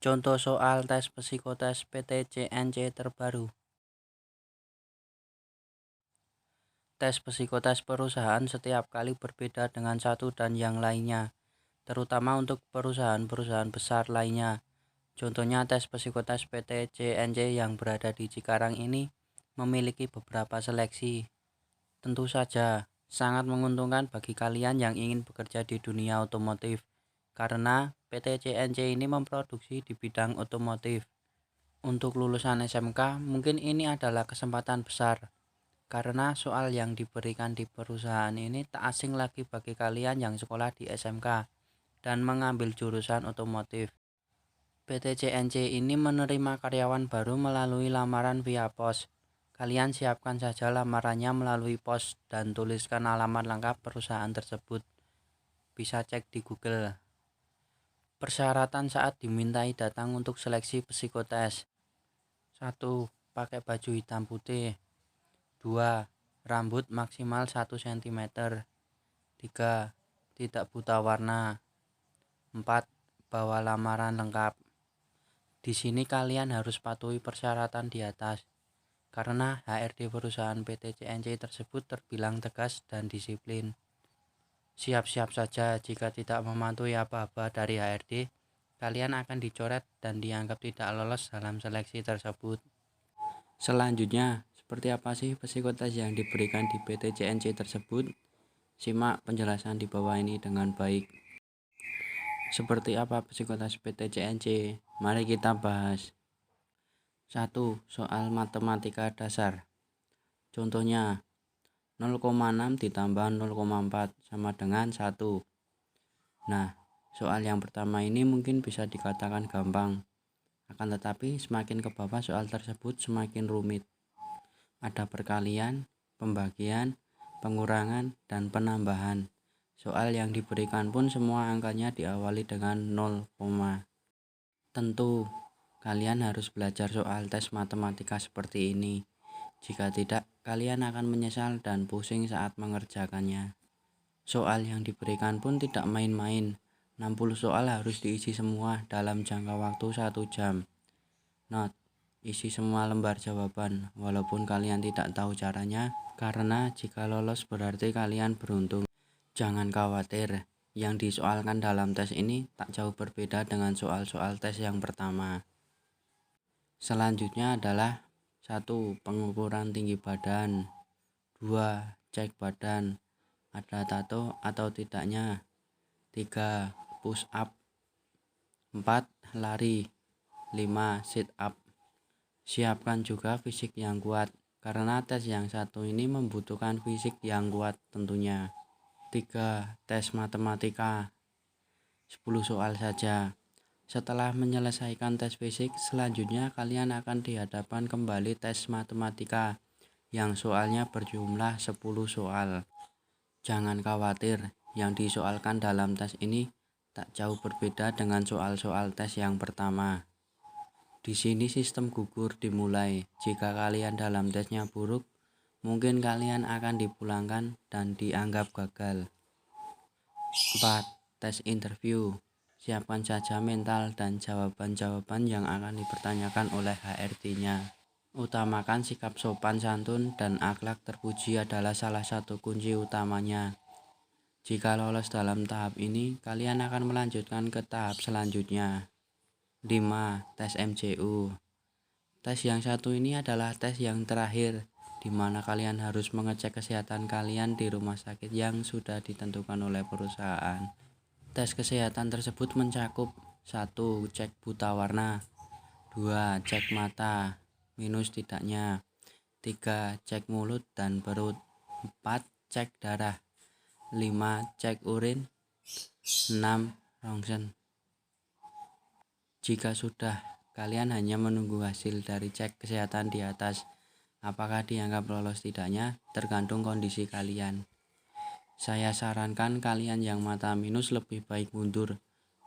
Contoh soal tes psikotes PTCNC terbaru. Tes psikotes perusahaan setiap kali berbeda dengan satu dan yang lainnya, terutama untuk perusahaan-perusahaan besar lainnya. Contohnya tes psikotes PTCNC yang berada di Cikarang ini memiliki beberapa seleksi. Tentu saja, sangat menguntungkan bagi kalian yang ingin bekerja di dunia otomotif, karena PTCNC ini memproduksi di bidang otomotif. Untuk lulusan SMK, mungkin ini adalah kesempatan besar, karena soal yang diberikan di perusahaan ini tak asing lagi bagi kalian yang sekolah di SMK dan mengambil jurusan otomotif. PTCNC ini menerima karyawan baru melalui lamaran via pos. Kalian siapkan saja lamarannya melalui pos dan tuliskan alamat lengkap perusahaan tersebut. Bisa cek di Google. Persyaratan saat dimintai datang untuk seleksi psikotes. 1. Pakai baju hitam putih. 2. Rambut maksimal 1 cm. 3. Tidak buta warna. 4. Bawa lamaran lengkap. Di sini kalian harus patuhi persyaratan di atas, karena HRD perusahaan PTCNC tersebut terbilang tegas dan disiplin. Siap-siap saja jika tidak mematuhi apa-apa dari HRD, kalian akan dicoret dan dianggap tidak lolos dalam seleksi tersebut. Selanjutnya, seperti apa sih psikotes yang diberikan di PTCNC tersebut? Simak penjelasan di bawah ini dengan baik. Seperti apa psikotes PTCNC? Mari kita bahas. 1. Soal matematika dasar. Contohnya, 0,6 ditambah 0,4 sama dengan 1. Nah, soal yang pertama ini mungkin bisa dikatakan gampang. Akan tetapi semakin ke bawah soal tersebut semakin rumit. Ada perkalian, pembagian, pengurangan, dan penambahan. Soal yang diberikan pun semua angkanya diawali dengan 0, tentu kalian harus belajar soal tes matematika seperti ini. Jika tidak, kalian akan menyesal dan pusing saat mengerjakannya. Soal yang diberikan pun tidak main-main. 60 soal harus diisi semua dalam jangka waktu 1 jam. Note: isi semua lembar jawaban, walaupun kalian tidak tahu caranya, karena jika lolos berarti kalian beruntung. Jangan khawatir, yang disoalkan dalam tes ini tak jauh berbeda dengan soal-soal tes yang pertama. Selanjutnya adalah 1. Pengukuran tinggi badan. 2. Cek badan, ada tato atau tidaknya. 3. Push up. 4. Lari. 5. Sit up. Siapkan juga fisik yang kuat, karena tes yang satu ini membutuhkan fisik yang kuat tentunya. 3. Tes matematika. 10 soal saja. Setelah menyelesaikan tes fisik, selanjutnya kalian akan dihadapkan kembali tes matematika yang soalnya berjumlah 10 soal. Jangan khawatir, yang disoalkan dalam tes ini tak jauh berbeda dengan soal-soal tes yang pertama. Di sini sistem gugur dimulai. Jika kalian dalam tesnya buruk, mungkin kalian akan dipulangkan dan dianggap gagal. 4. Tes interview. Siapkan saja mental dan jawaban-jawaban yang akan dipertanyakan oleh HRD-nya. Utamakan sikap sopan santun dan akhlak terpuji adalah salah satu kunci utamanya. Jika lolos dalam tahap ini, kalian akan melanjutkan ke tahap selanjutnya. 5. Tes MCU. Tes yang satu ini adalah tes yang terakhir, di mana kalian harus mengecek kesehatan kalian di rumah sakit yang sudah ditentukan oleh perusahaan. Tes kesehatan tersebut mencakup 1. Cek buta warna. 2. Cek mata, minus tidaknya. 3. Cek mulut dan perut. 4. Cek darah. 5. Cek urin. 6. Rongsen. Jika sudah, kalian hanya menunggu hasil dari cek kesehatan di atas. Apakah dianggap lolos tidaknya tergantung kondisi kalian. Saya sarankan kalian yang mata minus lebih baik mundur,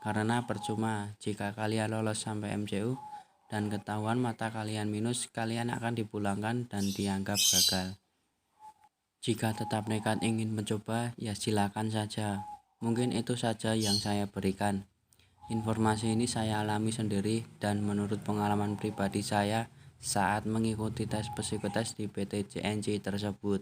karena percuma jika kalian lolos sampai MCU dan ketahuan mata kalian minus, kalian akan dipulangkan dan dianggap gagal. Jika tetap nekat ingin mencoba, ya silakan saja. Mungkin itu saja yang saya berikan. Informasi ini saya alami sendiri dan menurut pengalaman pribadi saya saat mengikuti tes psikotes di PT CNC tersebut.